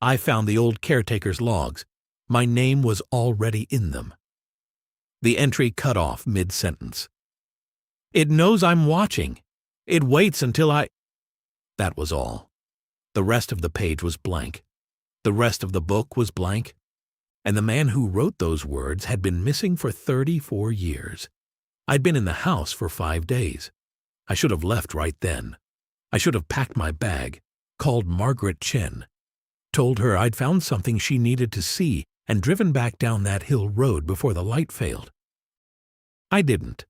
I found the old caretaker's logs. My name was already in them. The entry cut off mid-sentence. It knows I'm watching. It waits until I... That was all. The rest of the page was blank. The rest of the book was blank. And the man who wrote those words had been missing for 34 years. I'd been in the house for 5 days. I should have left right then. I should have packed my bag, called Margaret Chen, told her I'd found something she needed to see, and driven back down that hill road before the light failed. I didn't.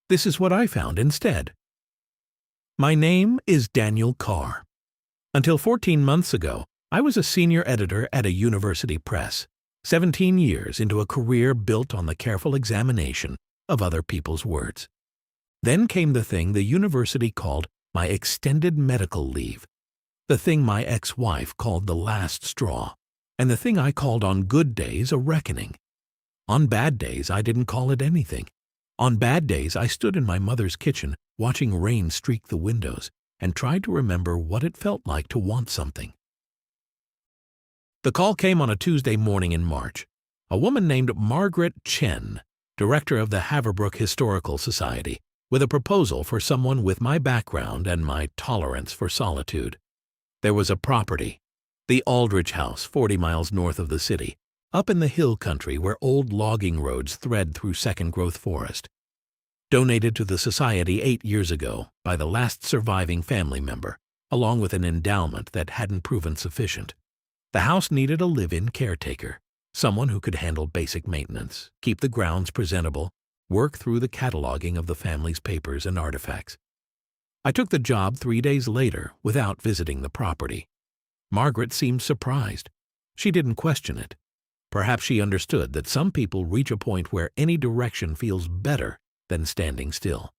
This is what I found instead. My name is Daniel Carr. Until 14 months ago, I was a senior editor at a university press, 17 years into a career built on the careful examination of other people's words. Then came the thing the university called my extended medical leave, the thing my ex-wife called the last straw, and the thing I called on good days a reckoning. On bad days, I didn't call it anything. On bad days, I stood in my mother's kitchen watching rain streak the windows and tried to remember what it felt like to want something. The call came on a Tuesday morning in March. A woman named Margaret Chen, director of the Haverbrook Historical Society, with a proposal for someone with my background and my tolerance for solitude. There was a property, the Aldrich House, 40 miles north of the city, up in the hill country where old logging roads thread through second-growth forest. Donated to the society 8 years ago by the last surviving family member, along with an endowment that hadn't proven sufficient. The house needed a live-in caretaker, someone who could handle basic maintenance, keep the grounds presentable, work through the cataloging of the family's papers and artifacts. I took the job 3 days later without visiting the property. Margaret seemed surprised. She didn't question it. Perhaps she understood that some people reach a point where any direction feels better than standing still.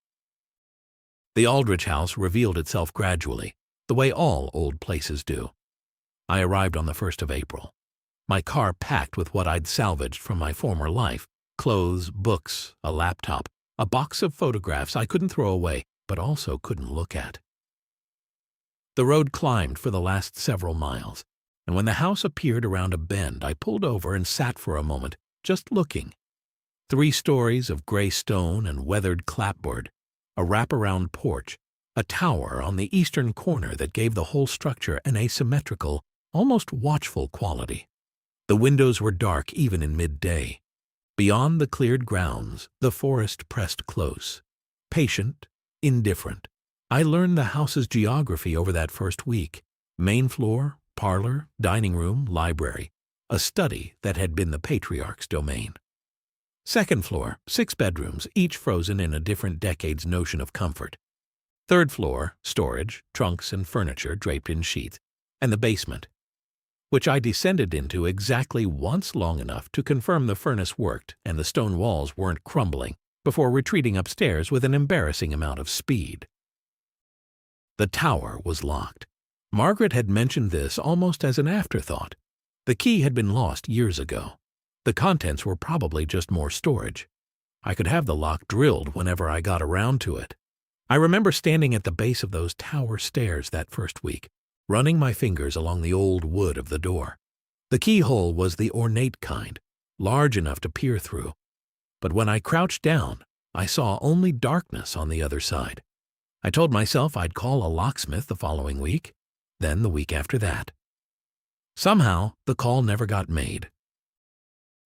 The Aldrich House revealed itself gradually, the way all old places do. I arrived on the 1st of April. My car packed with what I'd salvaged from my former life, clothes, books, a laptop, a box of photographs I couldn't throw away, but also couldn't look at. The road climbed for the last several miles, and when the house appeared around a bend, I pulled over and sat for a moment, just looking. 3 stories of gray stone and weathered clapboard, a wraparound porch, a tower on the eastern corner that gave the whole structure an asymmetrical, almost watchful quality. The windows were dark even in midday. Beyond the cleared grounds, the forest pressed close. Patient, indifferent. I learned the house's geography over that first week. Main floor, parlor, dining room, library. A study that had been the patriarch's domain. Second floor, 6 bedrooms, each frozen in a different decade's notion of comfort. Third floor, storage, trunks and furniture draped in sheets. And the basement, which I descended into exactly once long enough to confirm the furnace worked and the stone walls weren't crumbling, before retreating upstairs with an embarrassing amount of speed. The tower was locked. Margaret had mentioned this almost as an afterthought. The key had been lost years ago. The contents were probably just more storage. I could have the lock drilled whenever I got around to it. I remember standing at the base of those tower stairs that first week, running my fingers along the old wood of the door. The keyhole was the ornate kind, large enough to peer through. But when I crouched down, I saw only darkness on the other side. I told myself I'd call a locksmith the following week, then the week after that. Somehow, the call never got made.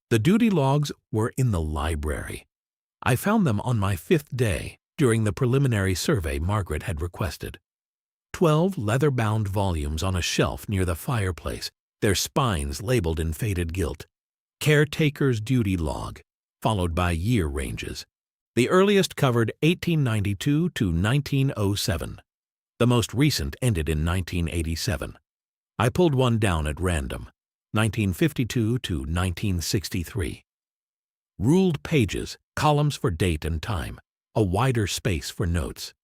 The duty logs were in the library. I found them on my 5th day during the preliminary survey Margaret had requested. 12 leather-bound volumes on a shelf near the fireplace, their spines labeled in faded gilt. Caretaker's duty log, followed by year ranges. The earliest covered 1892 to 1907. The most recent ended in 1987. I pulled one down at random, 1952 to 1963. Ruled pages, columns for date and time, a wider space for notes.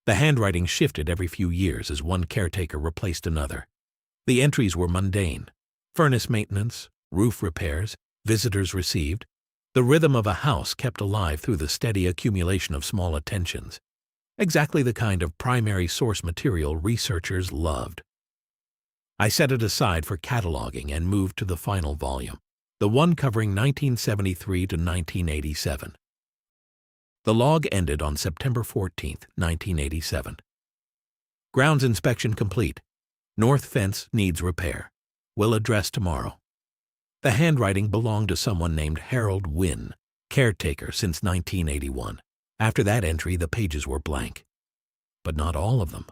The handwriting shifted every few years as one caretaker replaced another. The entries were mundane: furnace maintenance, roof repairs, visitors received. The rhythm of a house kept alive through the steady accumulation of small attentions. Exactly the kind of primary source material researchers loved. I set it aside for cataloging and moved to the final volume, the one covering 1973 to 1987. The log ended on September 14, 1987. Grounds inspection complete. North fence needs repair. Will address tomorrow. The handwriting belonged to someone named Harold Wynne, caretaker since 1981. After that entry, the pages were blank. But not all of them.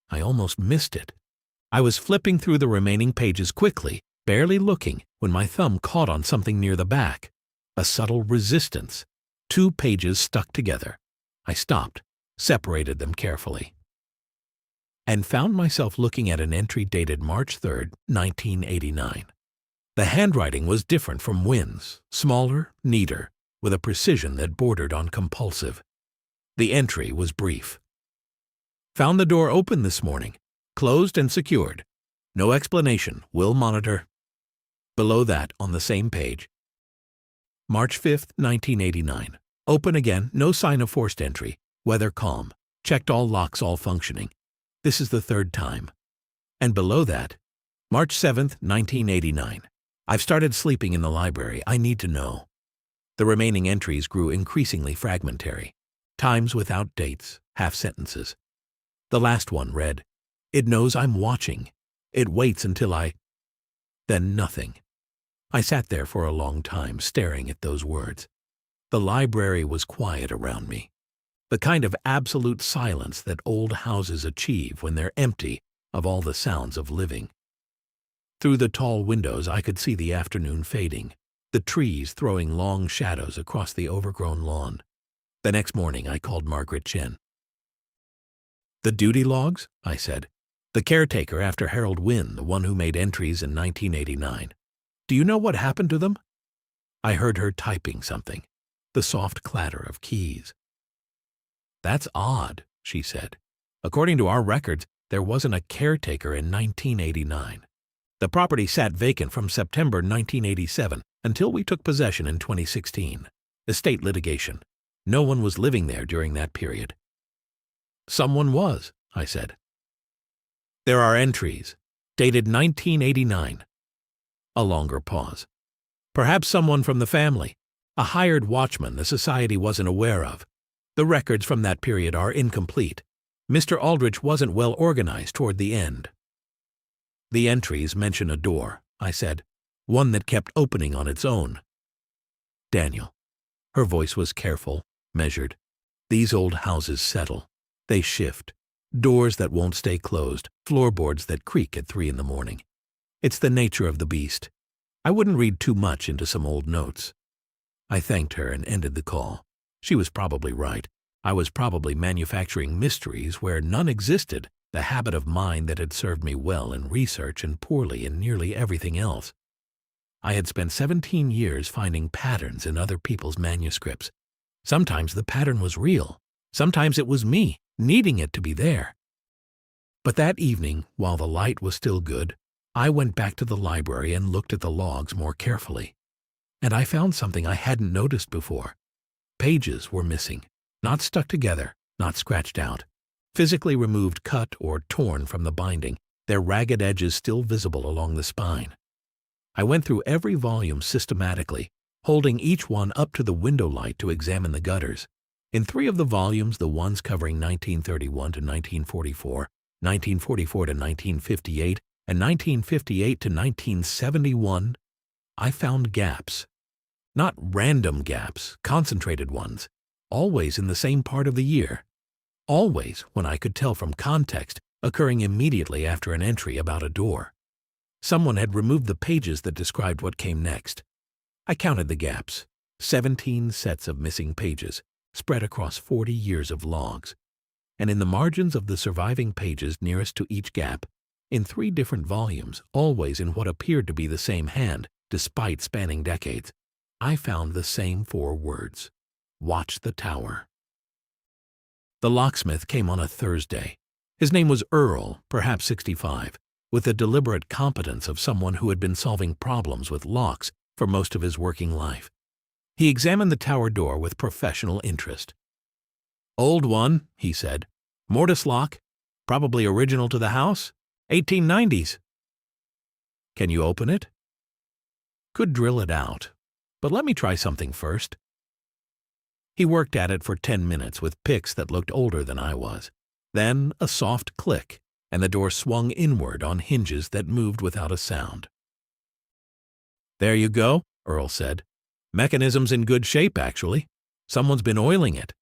I almost missed it. I was flipping through the remaining pages quickly, barely looking, when my thumb caught on something near the back. A subtle resistance. 2 pages stuck together. I stopped, separated them carefully, and found myself looking at an entry dated March 3, 1989. The handwriting was different from Wynne's, smaller, neater, with a precision that bordered on compulsive. The entry was brief. Found the door open this morning, closed and secured. No explanation, will monitor. Below that, on the same page, March 5, 1989. Open again, no sign of forced entry. Weather calm. Checked all locks, all functioning. This is the 3rd time. And below that, March 7, 1989. I've started sleeping in the library. I need to know. The remaining entries grew increasingly fragmentary. Times without dates, half sentences. The last one read, "It knows I'm watching. It waits until I..." Then nothing. I sat there for a long time, staring at those words. The library was quiet around me. The kind of absolute silence that old houses achieve when they're empty of all the sounds of living. Through the tall windows I could see the afternoon fading, the trees throwing long shadows across the overgrown lawn. The next morning I called Margaret Chen. "The duty logs?" I said. "The caretaker after Harold Wynne, the one who made entries in 1989. Do you know what happened to them?" I heard her typing something, the soft clatter of keys. "That's odd," she said. "According to our records, there wasn't a caretaker in 1989. The property sat vacant from September 1987 until we took possession in 2016. Estate litigation. No one was living there during that period." "Someone was," I said. "There are entries, dated 1989. A longer pause. "Perhaps someone from the family, a hired watchman the society wasn't aware of. The records from that period are incomplete. Mr. Aldrich wasn't well organized toward the end." "The entries mention a door," I said, "one that kept opening on its own." "Daniel." Her voice was careful, measured. "These old houses settle. They shift. Doors that won't stay closed, floorboards that creak at 3 in the morning. It's the nature of the beast. I wouldn't read too much into some old notes." I thanked her and ended the call. She was probably right. I was probably manufacturing mysteries where none existed, the habit of mind that had served me well in research and poorly in nearly everything else. I had spent 17 years finding patterns in other people's manuscripts. Sometimes the pattern was real. Sometimes it was me, needing it to be there. But that evening, while the light was still good, I went back to the library and looked at the logs more carefully. And I found something I hadn't noticed before. Pages were missing, not stuck together, not scratched out. Physically removed, cut, or torn from the binding, their ragged edges still visible along the spine. I went through every volume systematically, holding each one up to the window light to examine the gutters. In 3 of the volumes, the ones covering 1931 to 1944, 1944 to 1958, and 1958 to 1971, I found gaps. Not random gaps, concentrated ones, always in the same part of the year. Always, when I could tell from context, occurring immediately after an entry about a door. Someone had removed the pages that described what came next. I counted the gaps, 17 sets of missing pages, spread across 40 years of logs. And in the margins of the surviving pages nearest to each gap, in 3 different volumes, always in what appeared to be the same hand, despite spanning decades, I found the same 4 words: "Watch the tower." The locksmith came on a Thursday. His name was Earl, perhaps 65, with the deliberate competence of someone who had been solving problems with locks for most of his working life. He examined the tower door with professional interest. "Old one," he said. "Mortise lock. Probably original to the house. 1890s. Can you open it? Could drill it out, but let me try something first. He worked at it for 10 minutes with picks that looked older than I was. Then a soft click, and the door swung inward on hinges that moved without a sound. There you go, Earl said. Mechanism's in good shape, actually. Someone's been oiling it.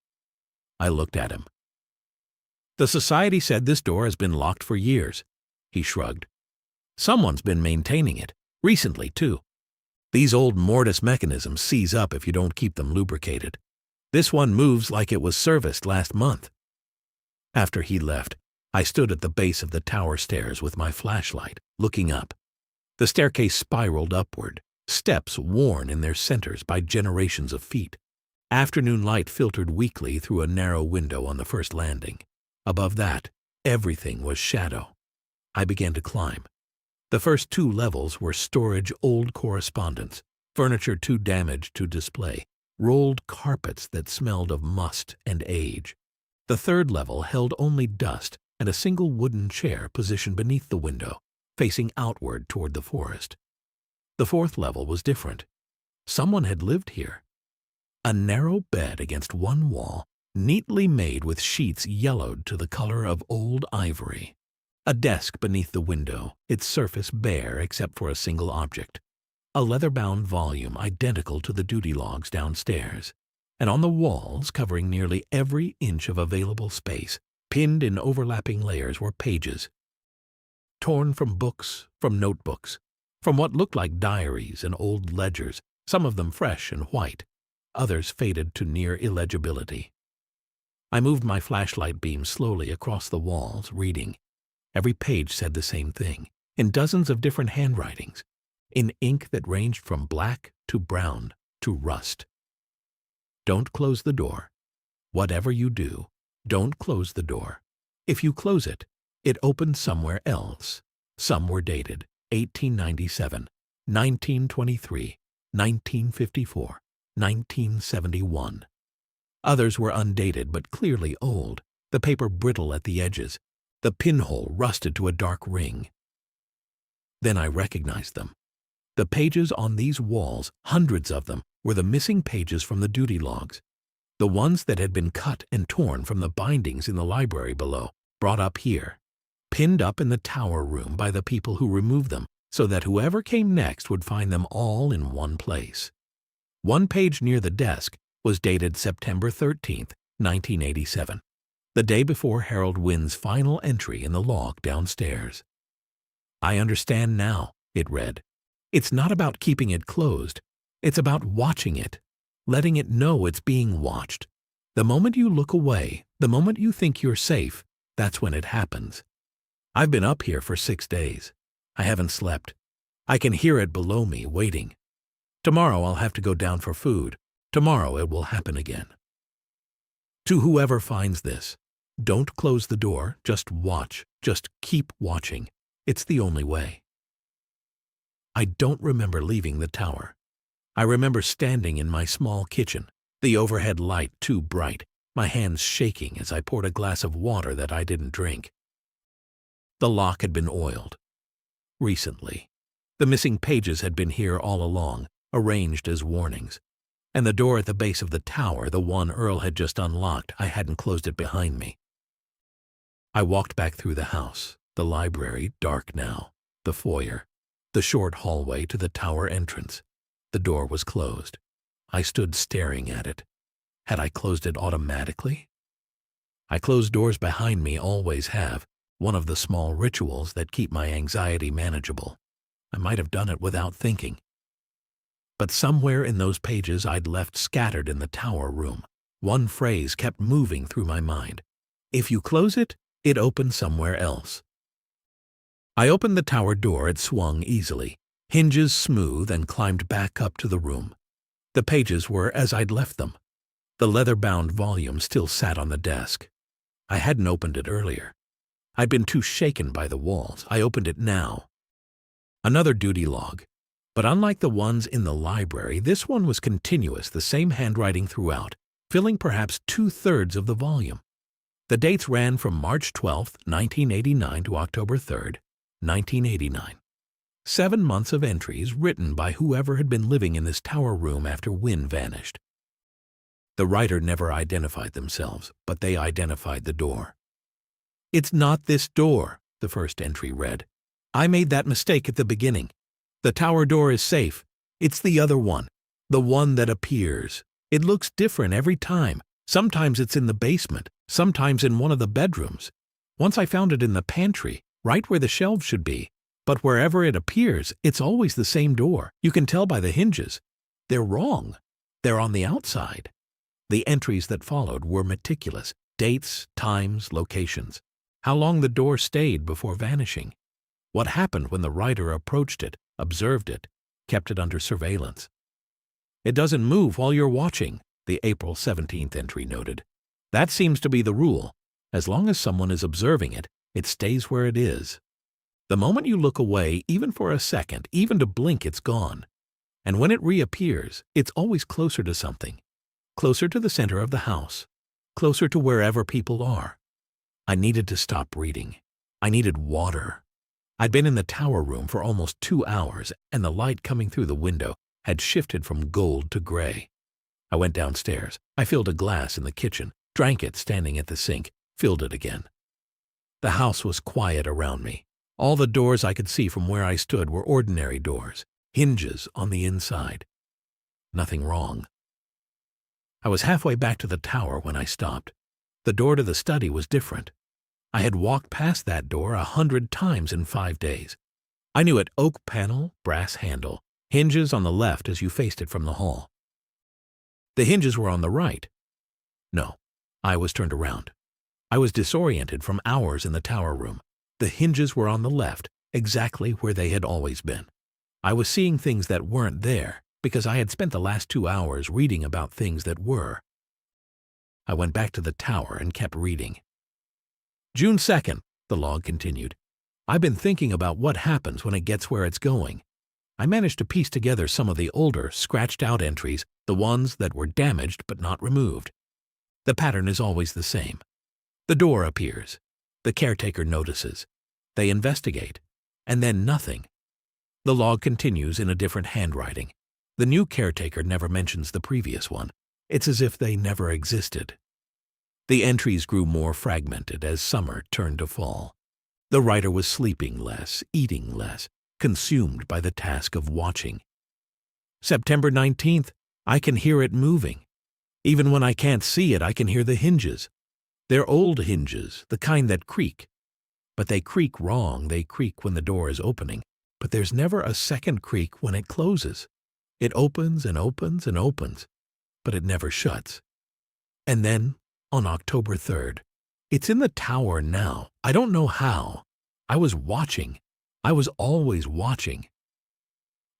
I looked at him. The society said this door has been locked for years. He shrugged. Someone's been maintaining it, recently too. These old mortise mechanisms seize up if you don't keep them lubricated. This one moves like it was serviced last month. After he left, I stood at the base of the tower stairs with my flashlight, looking up. The staircase spiraled upward, steps worn in their centers by generations of feet. Afternoon light filtered weakly through a narrow window on the first landing. Above that, everything was shadow. I began to climb. The first 2 levels were storage old correspondence, furniture too damaged to display, rolled carpets that smelled of must and age. The 3rd level held only dust and a single wooden chair positioned beneath the window, facing outward toward the forest. The 4th level was different. Someone had lived here. A narrow bed against one wall, neatly made with sheets yellowed to the color of old ivory. A desk beneath the window, its surface bare except for a single object. A leather-bound volume identical to the duty logs downstairs. And on the walls, covering nearly every inch of available space, pinned in overlapping layers, were pages. Torn from books, from notebooks, from what looked like diaries and old ledgers, some of them fresh and white, others faded to near illegibility. I moved my flashlight beam slowly across the walls, reading. Every page said the same thing, in dozens of different handwritings, in ink that ranged from black to brown to rust. Don't close the door. Whatever you do, don't close the door. If you close it, it opens somewhere else. Some were dated 1897, 1923, 1954, 1971. Others were undated but clearly old, the paper brittle at the edges, the pinhole rusted to a dark ring. Then I recognized them. The pages on these walls, hundreds of them, were the missing pages from the duty logs. The ones that had been cut and torn from the bindings in the library below, brought up here, pinned up in the tower room by the people who removed them, so that whoever came next would find them all in one place. One page near the desk was dated September 13th, 1987, the day before Harold Wynn's final entry in the log downstairs. I understand now, it read. It's not about keeping it closed. It's about watching it, letting it know it's being watched. The moment you look away, the moment you think you're safe, that's when it happens. I've been up here for 6 days. I haven't slept. I can hear it below me, waiting. Tomorrow I'll have to go down for food. Tomorrow it will happen again. To whoever finds this, don't close the door, just watch, just keep watching. It's the only way. I don't remember leaving the tower. I remember standing in my small kitchen, the overhead light too bright, my hands shaking as I poured a glass of water that I didn't drink. The lock had been oiled. Recently. The missing pages had been here all along, arranged as warnings. And the door at the base of the tower, the one Earl had just unlocked, I hadn't closed it behind me. I walked back through the house, the library, dark now, the foyer, the short hallway to the tower entrance. The door was closed. I stood staring at it. Had I closed it automatically? I close doors behind me always have, one of the small rituals that keep my anxiety manageable. I might have done it without thinking. But somewhere in those pages I'd left scattered in the tower room, one phrase kept moving through my mind. If you close it, it opens somewhere else. I opened the tower door. It swung easily, hinges smooth, and climbed back up to the room. The pages were as I'd left them. The leather-bound volume still sat on the desk. I hadn't opened it earlier. I'd been too shaken by the walls. I opened it now. Another duty log. But unlike the ones in the library, this one was continuous, the same handwriting throughout, filling perhaps 2/3 of the volume. The dates ran from March 12th, 1989 to October 3rd, 1989. 7 months of entries written by whoever had been living in this tower room after Wynne vanished. The writer never identified themselves, but they identified the door. "It's not this door," the first entry read. "I made that mistake at the beginning. The tower door is safe. It's the other one, the one that appears. It looks different every time. Sometimes it's in the basement, sometimes in one of the bedrooms. Once I found it in the pantry, right where the shelves should be. But wherever it appears, it's always the same door. You can tell by the hinges. They're wrong. They're on the outside." The entries that followed were meticulous. Dates, times, locations. How long the door stayed before vanishing. What happened when the writer approached it, observed it, kept it under surveillance. "It doesn't move while you're watching," the April 17th entry noted. "That seems to be the rule. As long as someone is observing it, it stays where it is. The moment you look away, even for a second, even to blink, it's gone. And when it reappears, it's always closer to something. Closer to the center of the house. Closer to wherever people are." I needed to stop reading. I needed water. I'd been in the tower room for almost 2 hours, and the light coming through the window had shifted from gold to gray. I went downstairs. I filled a glass in the kitchen, drank it standing at the sink, filled it again. The house was quiet around me. All the doors I could see from where I stood were ordinary doors, hinges on the inside. Nothing wrong. I was halfway back to the tower when I stopped. The door to the study was different. I had walked past that door 100 times in 5 days. I knew it: oak panel, brass handle, hinges on the left as you faced it from the hall. The hinges were on the right. No, I was turned around. I was disoriented from hours in the tower room. The hinges were on the left, exactly where they had always been. I was seeing things that weren't there because I had spent the last 2 hours reading about things that were. I went back to the tower and kept reading. "June 2nd, the log continued. "I've been thinking about what happens when it gets where it's going. I managed to piece together some of the older, scratched-out entries, the ones that were damaged but not removed. The pattern is always the same. The door appears. The caretaker notices. They investigate. And then nothing. The log continues in a different handwriting. The new caretaker never mentions the previous one. It's as if they never existed. The entries grew more fragmented as summer turned to fall. The writer was sleeping less, eating less, consumed by the task of watching. September 19th, I can hear it moving. Even when I can't see it, I can hear the hinges. They're old hinges, the kind that creak. But they creak wrong. They creak when the door is opening. But there's never a second creak when it closes. It opens and opens and opens, but it never shuts. And then, on October 3rd, it's in the tower now. I don't know how. I was watching. I was always watching.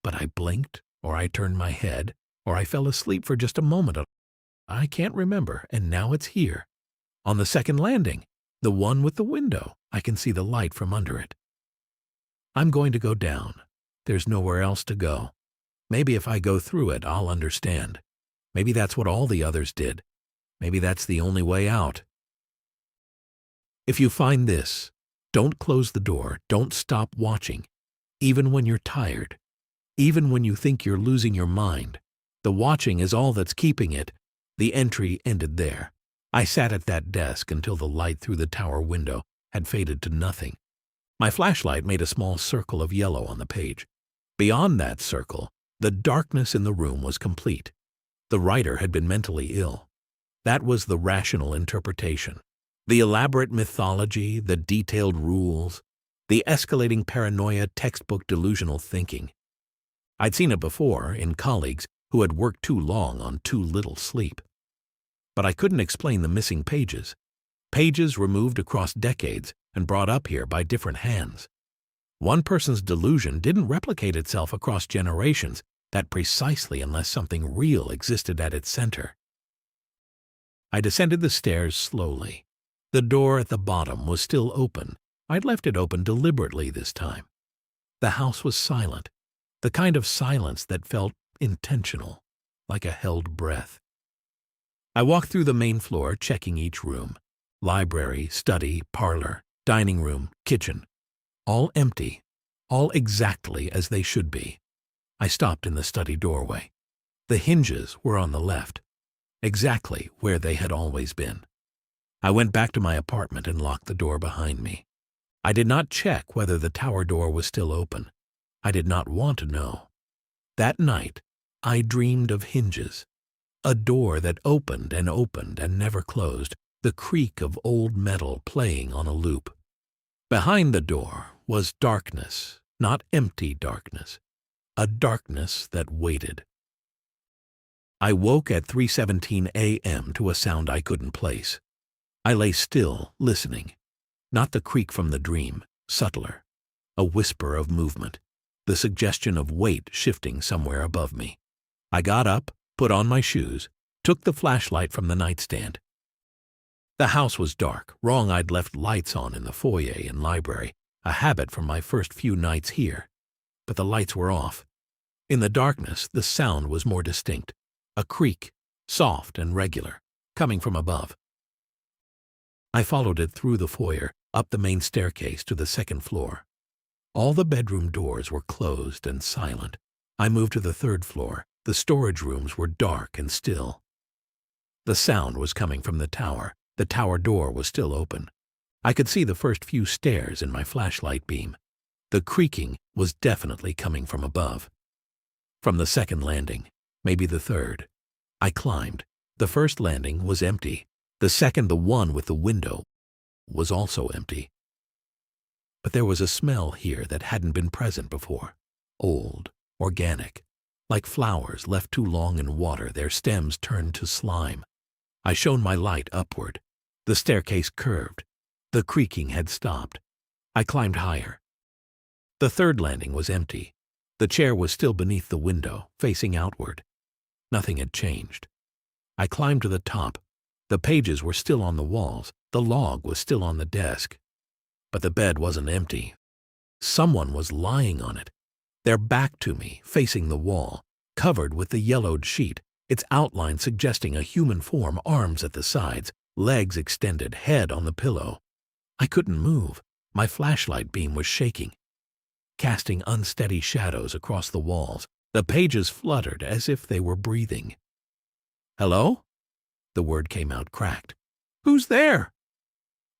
But I blinked, or I turned my head, or I fell asleep for just a moment. I can't remember, and now it's here. On the second landing, the one with the window. I can see the light from under it. I'm going to go down. There's nowhere else to go. Maybe if I go through it, I'll understand. Maybe that's what all the others did. Maybe that's the only way out. If you find this, don't close the door. Don't stop watching. Even when you're tired. Even when you think you're losing your mind. The watching is all that's keeping it. The entry ended there. I sat at that desk until the light through the tower window had faded to nothing. My flashlight made a small circle of yellow on the page. Beyond that circle, the darkness in the room was complete. The writer had been mentally ill. That was the rational interpretation. The elaborate mythology, the detailed rules, the escalating paranoia, textbook delusional thinking. I'd seen it before in colleagues who had worked too long on too little sleep. But I couldn't explain the missing pages. Pages removed across decades and brought up here by different hands. One person's delusion didn't replicate itself across generations, that precisely unless something real existed at its center. I descended the stairs slowly. The door at the bottom was still open. I'd left it open deliberately this time. The house was silent, the kind of silence that felt intentional, like a held breath. I walked through the main floor, checking each room. Library, study, parlor, dining room, kitchen. All empty. all exactly as they should be. I stopped in the study doorway. The hinges were on the left, exactly where they had always been. I went back to my apartment and locked the door behind me. I did not check whether the tower door was still open. I did not want to know. That night, I dreamed of hinges, a door that opened and never closed, the creak of old metal playing on a loop. Behind the door was darkness, not empty darkness, a darkness that waited. I woke at 3:17 a.m. to a sound I couldn't place. I lay still, listening. Not the creak from the dream, subtler. A whisper of movement, the suggestion of weight shifting somewhere above me. I got up, put on my shoes, took the flashlight from the nightstand. The house was dark. Wrong I'd left lights on in the foyer and library, a habit from my first few nights here. But the lights were off. In the darkness, the sound was more distinct. A creak, soft and regular, coming from above. I followed it through the foyer, up the main staircase to the second floor. All the bedroom doors were closed and silent. I moved to the third floor. The storage rooms were dark and still. The sound was coming from the tower. The tower door was still open. I could see the first few stairs in my flashlight beam. The creaking was definitely coming from above. From the second landing, maybe the third. I climbed. The first landing was empty. The second, the one with the window, was also empty. But there was a smell here that hadn't been present before. Old, organic, like flowers left too long in water, their stems turned to slime. I shone my light upward. The staircase curved. The creaking had stopped. I climbed higher. The third landing was empty. The chair was still beneath the window, facing outward. Nothing had changed. I climbed to the top. The pages were still on the walls. The log was still on the desk. But the bed wasn't empty. Someone was lying on it, their back to me, facing the wall, covered with the yellowed sheet, its outline suggesting a human form, arms at the sides, legs extended, head on the pillow. I couldn't move. My flashlight beam was shaking, casting unsteady shadows across the walls. The pages fluttered as if they were breathing. "Hello?" The word came out cracked. "Who's there?"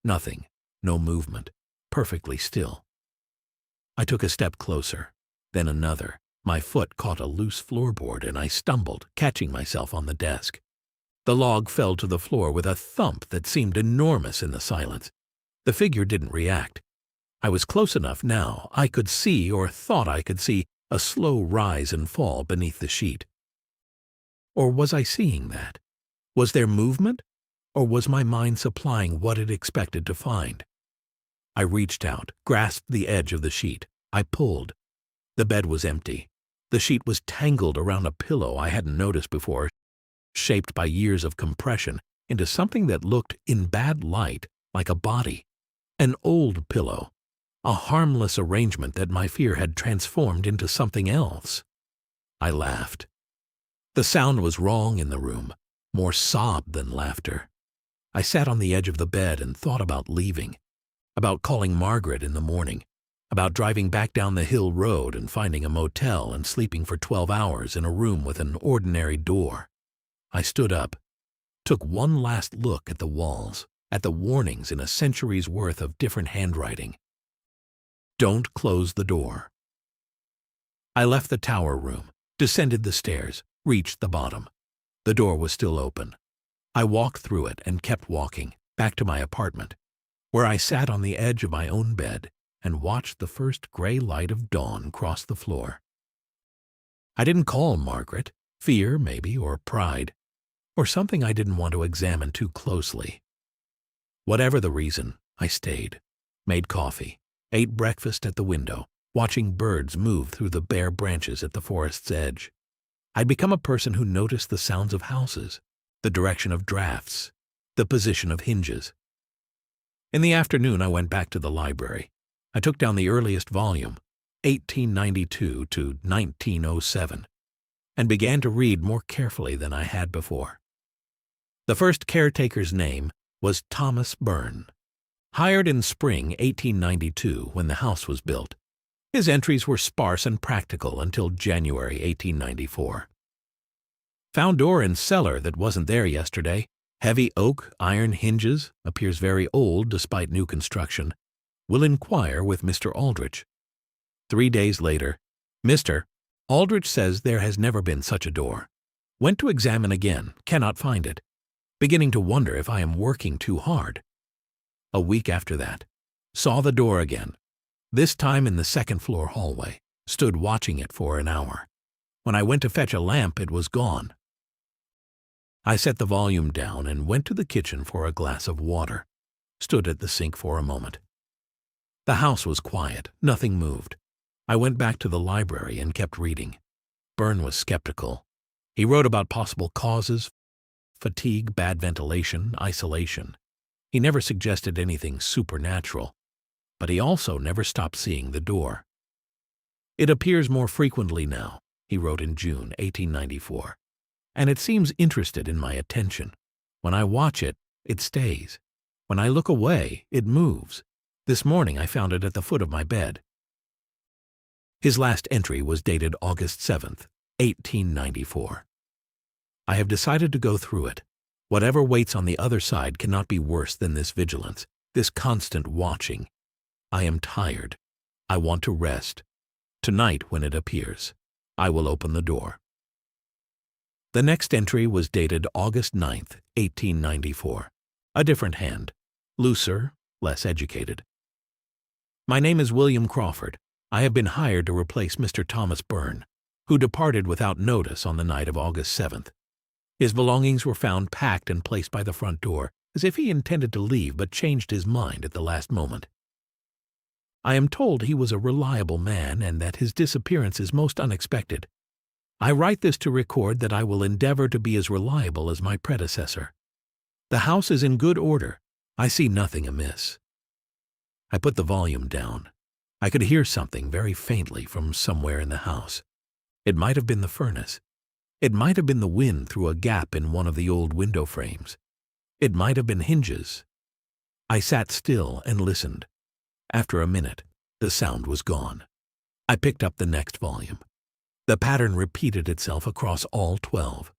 Nothing. No movement. Perfectly still. I took a step closer, then another. My foot caught a loose floorboard and I stumbled, catching myself on the desk. The log fell to the floor with a thump that seemed enormous in the silence. The figure didn't react. I was close enough now. I could see, or thought I could see, a slow rise and fall beneath the sheet. Or was I seeing that? Was there movement? Or was my mind supplying what it expected to find? I reached out, grasped the edge of the sheet. I pulled. The bed was empty. The sheet was tangled around a pillow I hadn't noticed before, shaped by years of compression into something that looked, in bad light, like a body. An old pillow. A harmless arrangement that my fear had transformed into something else. I laughed. The sound was wrong in the room, more sob than laughter. I sat on the edge of the bed and thought about leaving, about calling Margaret in the morning, about driving back down the hill road and finding a motel and sleeping for 12 hours in a room with an ordinary door. I stood up, took one last look at the walls, at the warnings in a century's worth of different handwriting. Don't close the door. I left the tower room, descended the stairs, reached the bottom. The door was still open. I walked through it and kept walking, back to my apartment, where I sat on the edge of my own bed and watched the first gray light of dawn cross the floor. I didn't call Margaret. Fear, maybe, or pride, or something I didn't want to examine too closely. Whatever the reason, I stayed, made coffee, ate breakfast at the window, watching birds move through the bare branches at the forest's edge. I'd become a person who noticed the sounds of houses, the direction of drafts, the position of hinges. In the afternoon, I went back to the library. I took down the earliest volume, 1892 to 1907, and began to read more carefully than I had before. The first caretaker's name was Thomas Byrne. Hired in spring 1892 when the house was built. His entries were sparse and practical until January 1894. Found door in cellar that wasn't there yesterday. Heavy oak, iron hinges, appears very old despite new construction. Will inquire with Mr. Aldrich. 3 days later, Mr. Aldrich says there has never been such a door. Went to examine again, cannot find it. Beginning to wonder if I am working too hard. A week after that, saw the door again, this time in the second-floor hallway, stood watching it for an hour. When I went to fetch a lamp, it was gone. I set the volume down and went to the kitchen for a glass of water, stood at the sink for a moment. The house was quiet, nothing moved. I went back to the library and kept reading. Byrne was skeptical. He wrote about possible causes, fatigue, bad ventilation, isolation. He never suggested anything supernatural, but he also never stopped seeing the door. It appears more frequently now, he wrote in June 1894, and it seems interested in my attention. When I watch it, it stays. When I look away, it moves. This morning I found it at the foot of my bed. His last entry was dated August 7th, 1894. I have decided to go through it. Whatever waits on the other side cannot be worse than this vigilance, this constant watching. I am tired. I want to rest. Tonight, when it appears, I will open the door. The next entry was dated August 9th, 1894. A different hand, looser, less educated. My name is William Crawford. I have been hired to replace Mr. Thomas Byrne, who departed without notice on the night of August 7th. His belongings were found packed and placed by the front door, as if he intended to leave but changed his mind at the last moment. I am told he was a reliable man and that his disappearance is most unexpected. I write this to record that I will endeavor to be as reliable as my predecessor. The house is in good order. I see nothing amiss. I put the volume down. I could hear something very faintly from somewhere in the house. It might have been the furnace. It might have been the wind through a gap in one of the old window frames. It might have been hinges. I sat still and listened. After a minute, the sound was gone. I picked up the next volume. The pattern repeated itself across all 12.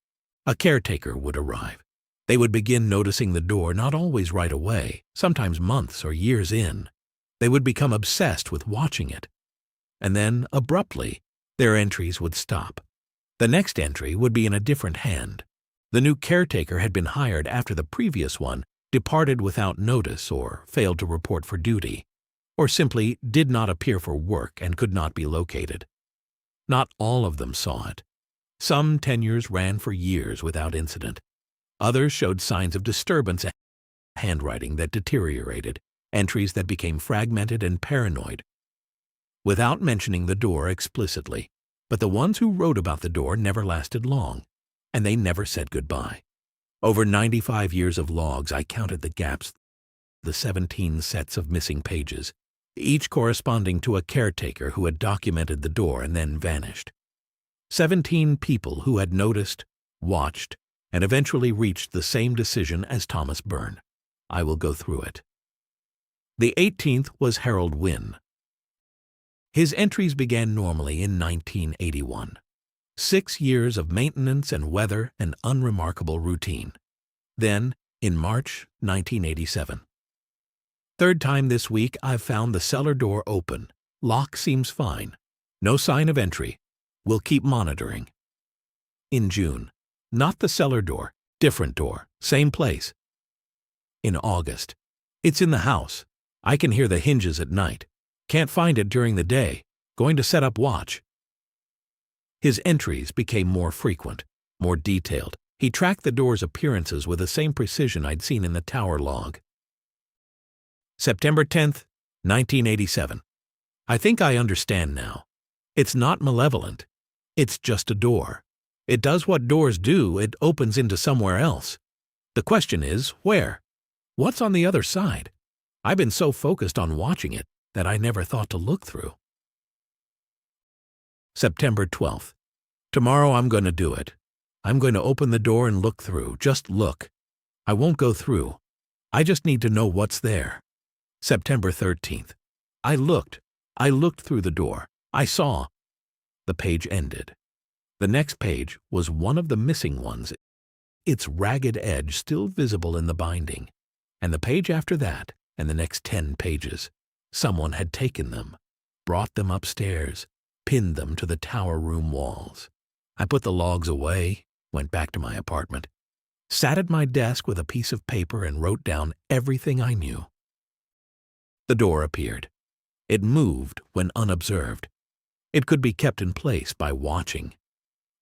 A caretaker would arrive. They would begin noticing the door not always right away, sometimes months or years in. They would become obsessed with watching it. And then, abruptly, their entries would stop. The next entry would be in a different hand. The new caretaker had been hired after the previous one departed without notice or failed to report for duty, or simply did not appear for work and could not be located. Not all of them saw it. Some tenures ran for years without incident. Others showed signs of disturbance and handwriting that deteriorated, entries that became fragmented and paranoid, without mentioning the door explicitly. But the ones who wrote about the door never lasted long, and they never said goodbye. Over 95 years of logs, I counted the gaps, the 17 sets of missing pages, each corresponding to a caretaker who had documented the door and then vanished. 17 people who had noticed, watched, and eventually reached the same decision as Thomas Byrne. I will go through it. The 18th was Harold Wynne. His entries began normally in 1981. 6 years of maintenance and weather and unremarkable routine. Then, in March 1987. Third time this week, I've found the cellar door open. Lock seems fine. No sign of entry. We'll keep monitoring. In June. Not the cellar door. Different door. Same place. In August. It's in the house. I can hear the hinges at night. Can't find it during the day. Going to set up watch. His entries became more frequent, more detailed. He tracked the door's appearances with the same precision I'd seen in the tower log. September 10th, 1987. I think I understand now. It's not malevolent. It's just a door. It does what doors do. It opens into somewhere else. The question is, where? What's on the other side? I've been so focused on watching it that I never thought to look through. September 12th. Tomorrow I'm going to do it. I'm going to open the door and look through. Just look. I won't go through. I just need to know what's there. September 13th. I looked. I looked through the door. I saw. The page ended. The next page was one of the missing ones, its ragged edge still visible in the binding. And the page after that, and the next 10 pages. Someone had taken them, brought them upstairs, pinned them to the tower room walls. I put the logs away, went back to my apartment, sat at my desk with a piece of paper and wrote down everything I knew. The door appeared. It moved when unobserved. It could be kept in place by watching.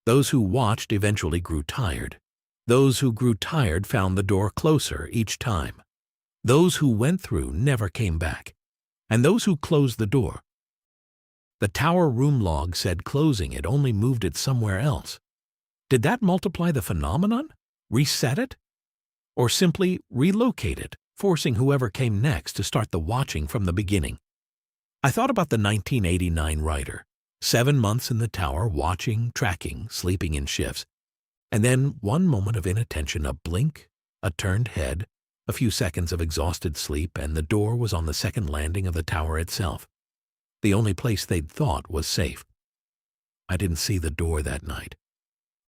Those who watched eventually grew tired. Those who grew tired found the door closer each time. Those who went through never came back. And those who closed the door. The tower room log said closing it only moved it somewhere else. Did that multiply the phenomenon? Reset it? Or simply relocate it, forcing whoever came next to start the watching from the beginning? I thought about the 1989 writer. 7 months in the tower, watching, tracking, sleeping in shifts. And then one moment of inattention, a blink, a turned head, a few seconds of exhausted sleep, and the door was on the second landing of the tower itself. The only place they'd thought was safe. I didn't see the door that night.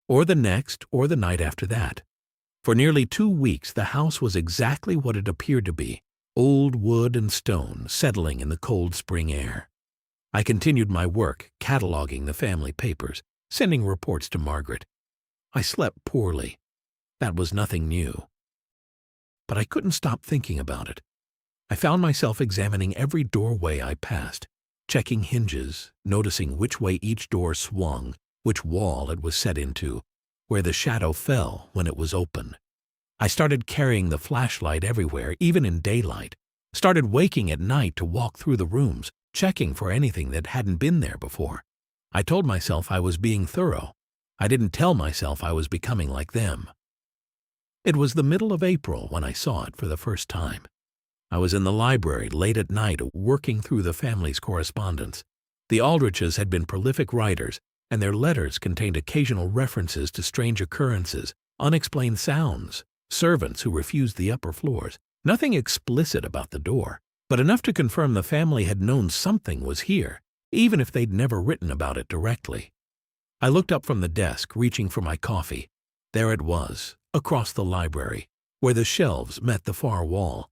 Or the next, or the night after that. For nearly 2 weeks, the house was exactly what it appeared to be, old wood and stone settling in the cold spring air. I continued my work, cataloging the family papers, sending reports to Margaret. I slept poorly. That was nothing new. But I couldn't stop thinking about it. I found myself examining every doorway I passed, checking hinges, noticing which way each door swung, which wall it was set into, where the shadow fell when it was open. I started carrying the flashlight everywhere, even in daylight. Started waking at night to walk through the rooms, checking for anything that hadn't been there before. I told myself I was being thorough. I didn't tell myself I was becoming like them. It was the middle of April when I saw it for the first time. I was in the library late at night working through the family's correspondence. The Aldriches had been prolific writers, and their letters contained occasional references to strange occurrences, unexplained sounds, servants who refused the upper floors. Nothing explicit about the door, but enough to confirm the family had known something was here, even if they'd never written about it directly. I looked up from the desk, reaching for my coffee. There it was, across the library, where the shelves met the far wall.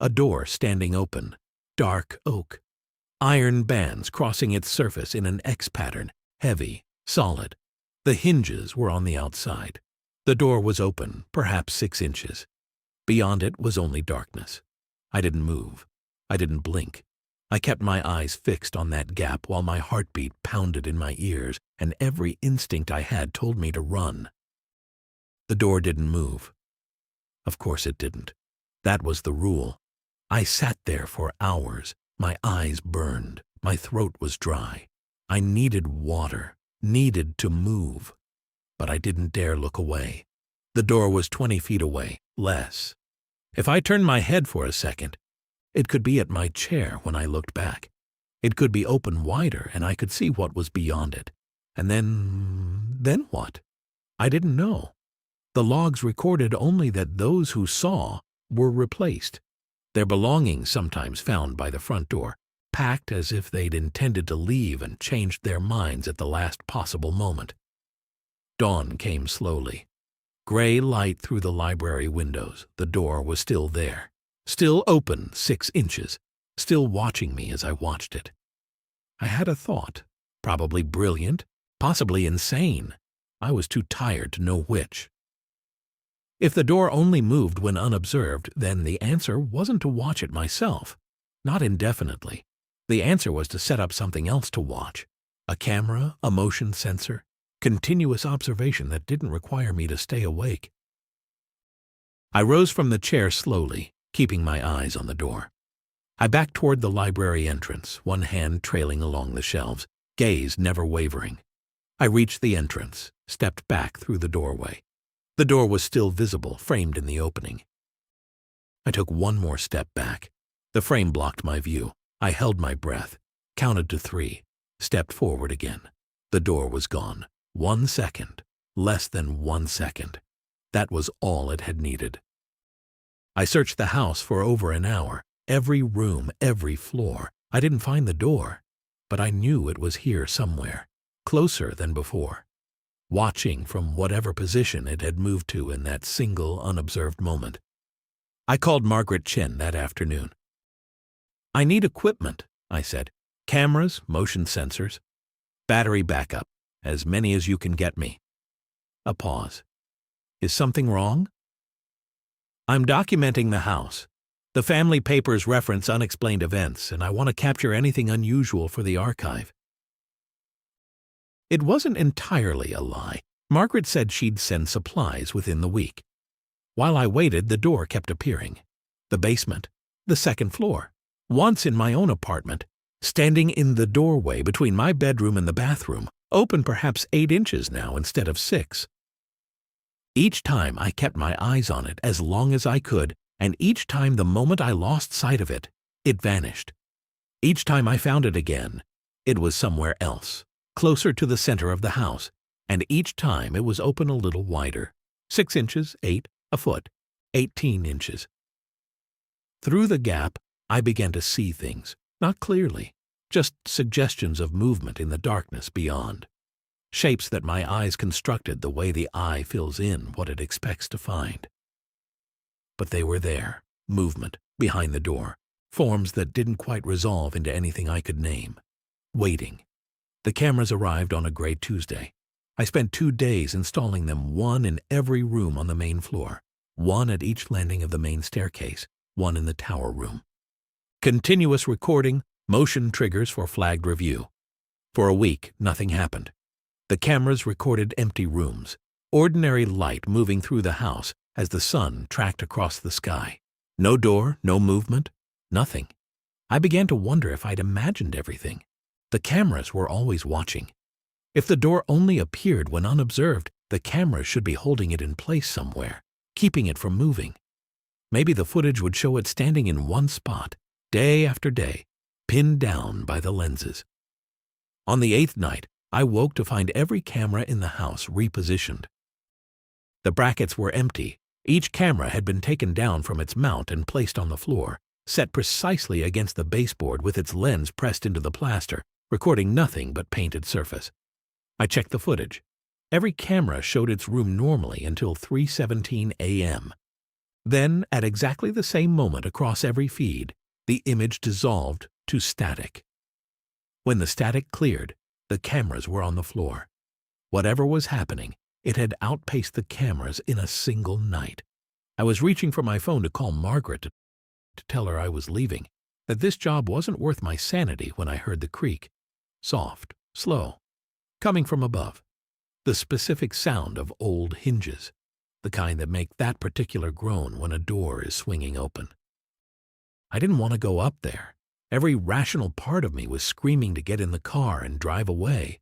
A door standing open, dark oak. Iron bands crossing its surface in an X pattern, heavy, solid. The hinges were on the outside. The door was open, perhaps 6 inches. Beyond it was only darkness. I didn't move. I didn't blink. I kept my eyes fixed on that gap while my heartbeat pounded in my ears and every instinct I had told me to run. The door didn't move. Of course it didn't. That was the rule. I sat there for hours. My eyes burned. My throat was dry. I needed water, needed to move. But I didn't dare look away. The door was 20 feet away, less. If I turned my head for a second, it could be at my chair when I looked back. It could be open wider and I could see what was beyond it. And then what? I didn't know. The logs recorded only that those who saw were replaced. Their belongings sometimes found by the front door, packed as if they'd intended to leave and changed their minds at the last possible moment. Dawn came slowly. Gray light through the library windows. The door was still there. Still open 6 inches. Still watching me as I watched it. I had a thought. Probably brilliant. Possibly insane. I was too tired to know which. If the door only moved when unobserved, then the answer wasn't to watch it myself. Not indefinitely. The answer was to set up something else to watch. A camera, a motion sensor, continuous observation that didn't require me to stay awake. I rose from the chair slowly, keeping my eyes on the door. I backed toward the library entrance, one hand trailing along the shelves, gaze never wavering. I reached the entrance, stepped back through the doorway. The door was still visible, framed in the opening. I took one more step back. The frame blocked my view. I held my breath, counted to 3, stepped forward again. The door was gone. 1 second, less than 1 second. That was all it had needed. I searched the house for over an hour, every room, every floor. I didn't find the door. but I knew it was here somewhere, closer than before, watching from whatever position it had moved to in that single unobserved moment. I called Margaret Chen that afternoon. "I need equipment," I said. "Cameras, motion sensors, battery backup, as many as you can get me." A pause. "Is something wrong?" "I'm documenting the house. The family papers reference unexplained events, and I want to capture anything unusual for the archive." It wasn't entirely a lie. Margaret said she'd send supplies within the week. While I waited, the door kept appearing. The basement, the second floor, once in my own apartment, standing in the doorway between my bedroom and the bathroom, open perhaps 8 inches now instead of 6. Each time I kept my eyes on it as long as I could, and each time the moment I lost sight of it, it vanished. Each time I found it again, it was somewhere else, closer to the center of the house, and each time it was open a little wider, 6 inches, 8, a foot, 18 inches. Through the gap, I began to see things, not clearly, just suggestions of movement in the darkness beyond. Shapes that my eyes constructed the way the eye fills in what it expects to find. But they were there, movement, behind the door, forms that didn't quite resolve into anything I could name. Waiting. The cameras arrived on a gray Tuesday. I spent 2 days installing them, one in every room on the main floor, one at each landing of the main staircase, one in the tower room. Continuous recording, motion triggers for flagged review. For a week, nothing happened. The cameras recorded empty rooms, ordinary light moving through the house as the sun tracked across the sky. No door, no movement, nothing. I began to wonder if I'd imagined everything. The cameras were always watching. If the door only appeared when unobserved, the cameras should be holding it in place somewhere, keeping it from moving. Maybe the footage would show it standing in one spot, day after day, pinned down by the lenses. On the 8th night, I woke to find every camera in the house repositioned. The brackets were empty. Each camera had been taken down from its mount and placed on the floor, set precisely against the baseboard with its lens pressed into the plaster, recording nothing but painted surface. I checked the footage. Every camera showed its room normally until 3:17 a.m. Then, at exactly the same moment across every feed, the image dissolved to static. When the static cleared, the cameras were on the floor. Whatever was happening, it had outpaced the cameras in a single night. I was reaching for my phone to call Margaret to tell her I was leaving, that this job wasn't worth my sanity when I heard the creak. Soft, slow, coming from above. The specific sound of old hinges, the kind that make that particular groan when a door is swinging open. I didn't want to go up there. Every rational part of me was screaming to get in the car and drive away.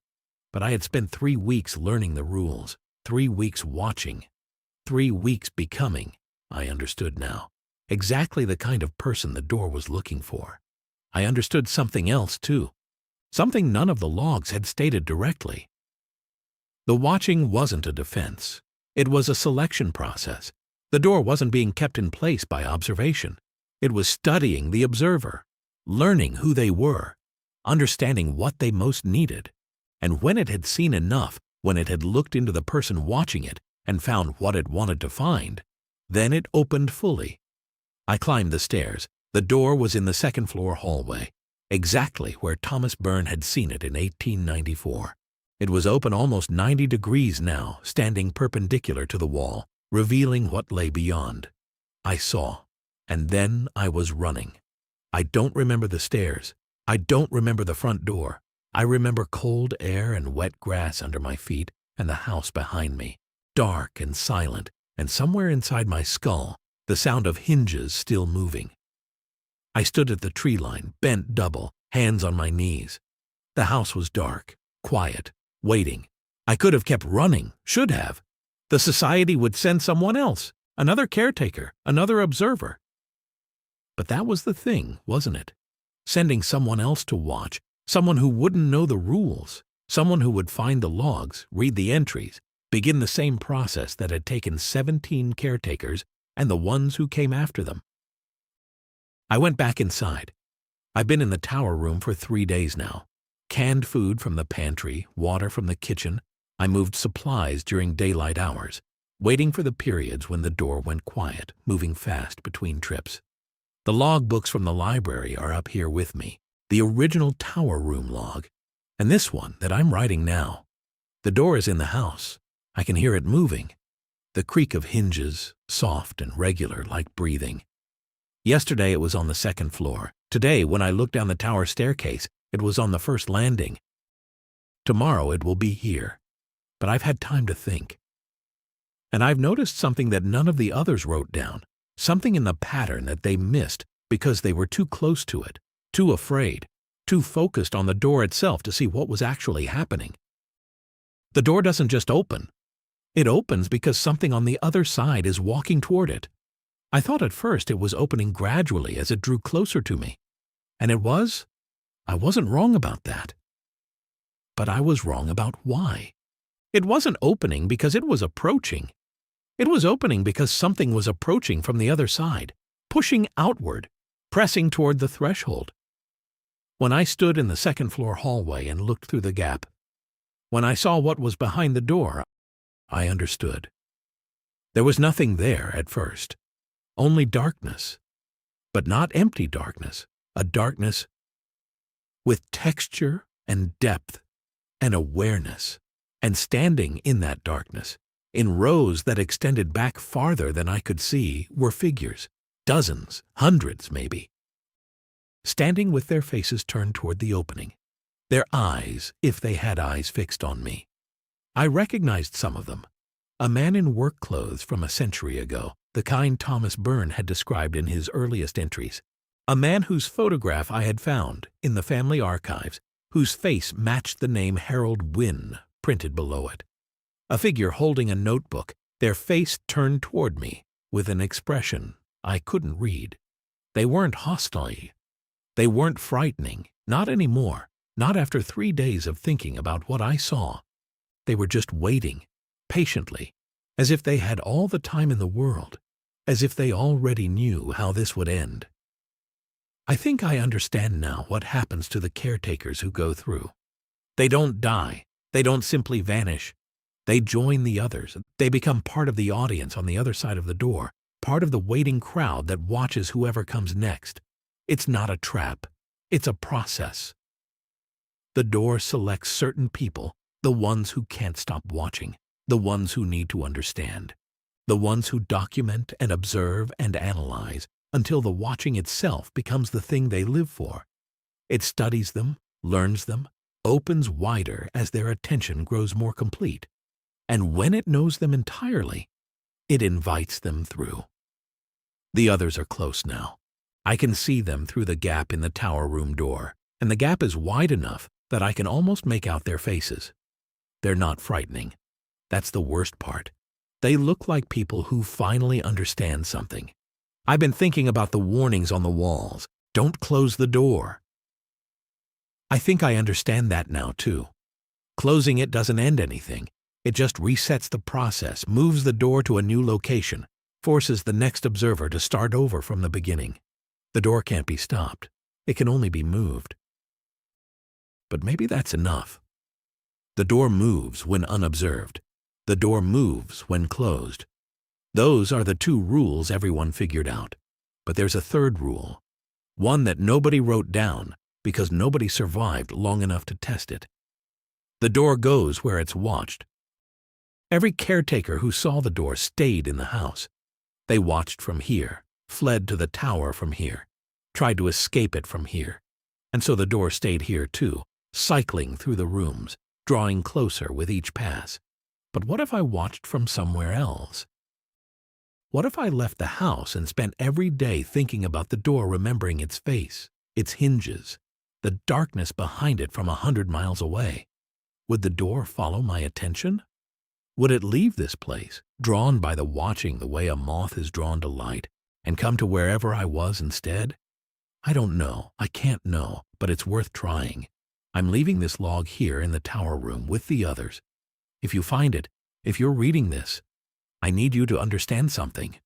But I had spent 3 weeks learning the rules, 3 weeks watching, 3 weeks becoming, I understood now, exactly the kind of person the door was looking for. I understood something else, too. Something none of the logs had stated directly. The watching wasn't a defense. It was a selection process. The door wasn't being kept in place by observation. It was studying the observer, learning who they were, understanding what they most needed. And when it had seen enough, when it had looked into the person watching it and found what it wanted to find, then it opened fully. I climbed the stairs. The door was in the second-floor hallway, exactly where Thomas Byrne had seen it in 1894. It was open almost 90 degrees now, standing perpendicular to the wall, revealing what lay beyond. I saw, and then I was running. I don't remember the stairs. I don't remember the front door. I remember cold air and wet grass under my feet and the house behind me, dark and silent, and somewhere inside my skull, the sound of hinges still moving. I stood at the tree line, bent double, hands on my knees. The house was dark, quiet, waiting. I could have kept running, should have. The society would send someone else, another caretaker, another observer. But that was the thing, wasn't it? Sending someone else to watch, someone who wouldn't know the rules, someone who would find the logs, read the entries, begin the same process that had taken 17 caretakers and the ones who came after them. I went back inside. I've been in the tower room for 3 days now. Canned food from the pantry, water from the kitchen. I moved supplies during daylight hours, waiting for the periods when the door went quiet, moving fast between trips. The log books from the library are up here with me, the original tower room log, and this one that I'm writing now. The door is in the house. I can hear it moving. The creak of hinges, soft and regular like breathing. Yesterday it was on the second floor. Today, when I look down the tower staircase, it was on the first landing. Tomorrow it will be here. But I've had time to think. And I've noticed something that none of the others wrote down, something in the pattern that they missed because they were too close to it, too afraid, too focused on the door itself to see what was actually happening. The door doesn't just open. It opens because something on the other side is walking toward it. I thought at first it was opening gradually as it drew closer to me. And it was. I wasn't wrong about that. But I was wrong about why. It wasn't opening because it was approaching. It was opening because something was approaching from the other side, pushing outward, pressing toward the threshold. When I stood in the second-floor hallway and looked through the gap, when I saw what was behind the door, I understood. There was nothing there at first, only darkness, but not empty darkness, a darkness with texture and depth and awareness, and standing in that darkness, in rows that extended back farther than I could see, were figures, dozens, hundreds maybe, standing with their faces turned toward the opening, their eyes, if they had eyes, fixed on me. I recognized some of them. A man in work clothes from a century ago, the kind Thomas Byrne had described in his earliest entries. A man whose photograph I had found in the family archives, whose face matched the name Harold Wynne printed below it. A figure holding a notebook, their face turned toward me with an expression I couldn't read. They weren't hostile. They weren't frightening, not anymore, not after 3 days of thinking about what I saw. They were just waiting, patiently, as if they had all the time in the world, as if they already knew how this would end. I think I understand now what happens to the caretakers who go through. They don't die. They don't simply vanish. They join the others. They become part of the audience on the other side of the door, part of the waiting crowd that watches whoever comes next. It's not a trap. It's a process. The door selects certain people, the ones who can't stop watching, the ones who need to understand, the ones who document and observe and analyze until the watching itself becomes the thing they live for. It studies them, learns them, opens wider as their attention grows more complete. And when it knows them entirely, it invites them through. The others are close now. I can see them through the gap in the tower room door, and the gap is wide enough that I can almost make out their faces. They're not frightening. That's the worst part. They look like people who finally understand something. I've been thinking about the warnings on the walls. Don't close the door. I think I understand that now, too. Closing it doesn't end anything. It just resets the process, moves the door to a new location, forces the next observer to start over from the beginning. The door can't be stopped. It can only be moved. But maybe that's enough. The door moves when unobserved. The door moves when closed. Those are the 2 rules everyone figured out. But there's a third rule, one that nobody wrote down because nobody survived long enough to test it. The door goes where it's watched. Every caretaker who saw the door stayed in the house. They watched from here, fled to the tower from here, tried to escape it from here. And so the door stayed here too, cycling through the rooms, drawing closer with each pass. But what if I watched from somewhere else? What if I left the house and spent every day thinking about the door, remembering its face, its hinges, the darkness behind it from 100 miles away? Would the door follow my attention? Would it leave this place, drawn by the watching the way a moth is drawn to light, and come to wherever I was instead? I don't know. I can't know, but it's worth trying. I'm leaving this log here in the tower room with the others. If you find it, if you're reading this, I need you to understand something.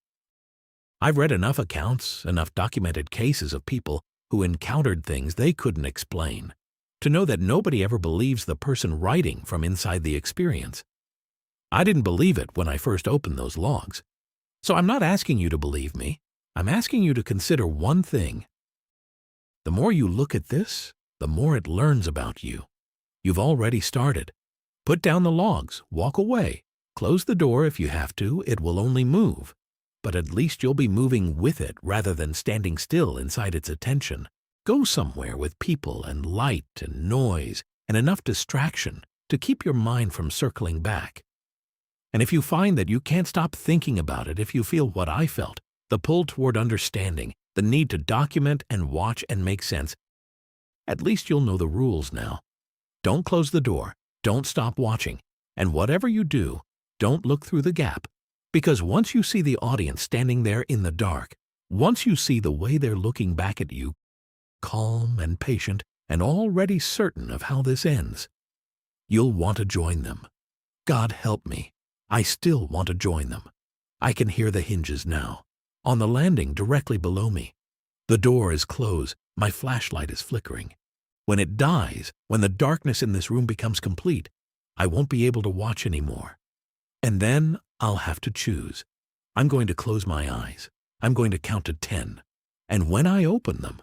I've read enough accounts, enough documented cases of people who encountered things they couldn't explain, to know that nobody ever believes the person writing from inside the experience. I didn't believe it when I first opened those logs. So I'm not asking you to believe me. I'm asking you to consider one thing. The more you look at this, the more it learns about you. You've already started. Put down the logs, walk away, close the door if you have to, it will only move. But at least you'll be moving with it rather than standing still inside its attention. Go somewhere with people and light and noise and enough distraction to keep your mind from circling back. And if you find that you can't stop thinking about it, if you feel what I felt, the pull toward understanding, the need to document and watch and make sense, at least you'll know the rules now. Don't close the door, don't stop watching, and whatever you do, don't look through the gap. Because once you see the audience standing there in the dark, once you see the way they're looking back at you, calm and patient and already certain of how this ends, you'll want to join them. God help me, I still want to join them. I can hear the hinges now, on the landing directly below me. The door is closed, my flashlight is flickering. When it dies, when the darkness in this room becomes complete, I won't be able to watch anymore. And then I'll have to choose. I'm going to close my eyes. I'm going to count to 10. And when I open them,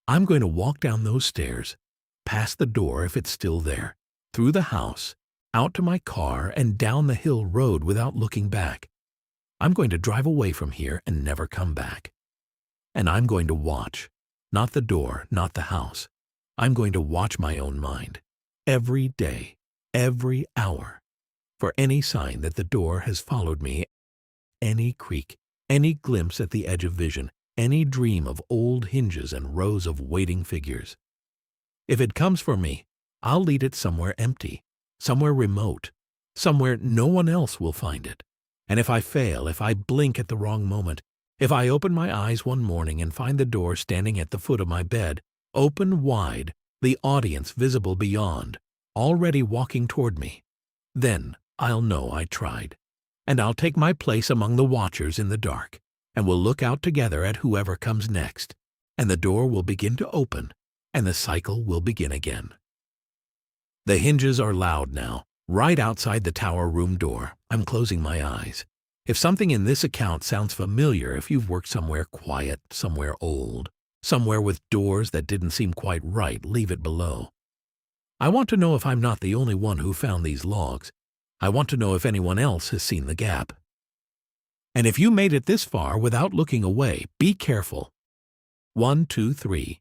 I'm going to walk down those stairs, past the door if it's still there, through the house, out to my car and down the hill road without looking back. I'm going to drive away from here and never come back. And I'm going to watch, not the door, not the house. I'm going to watch my own mind, every day, every hour, for any sign that the door has followed me, any creak, any glimpse at the edge of vision, any dream of old hinges and rows of waiting figures. If it comes for me, I'll lead it somewhere empty, somewhere remote, somewhere no one else will find it. And if I fail, if I blink at the wrong moment, if I open my eyes one morning and find the door standing at the foot of my bed, open wide, the audience visible beyond, already walking toward me, then I'll know I tried. And I'll take my place among the watchers in the dark, and we'll look out together at whoever comes next, and the door will begin to open, and the cycle will begin again. The hinges are loud now, right outside the tower room door. I'm closing my eyes. If something in this account sounds familiar, if you've worked somewhere quiet, somewhere old, somewhere with doors that didn't seem quite right, leave it below. I want to know if I'm not the only one who found these logs. I want to know if anyone else has seen the gap. And if you made it this far without looking away, be careful. 1, 2, 3.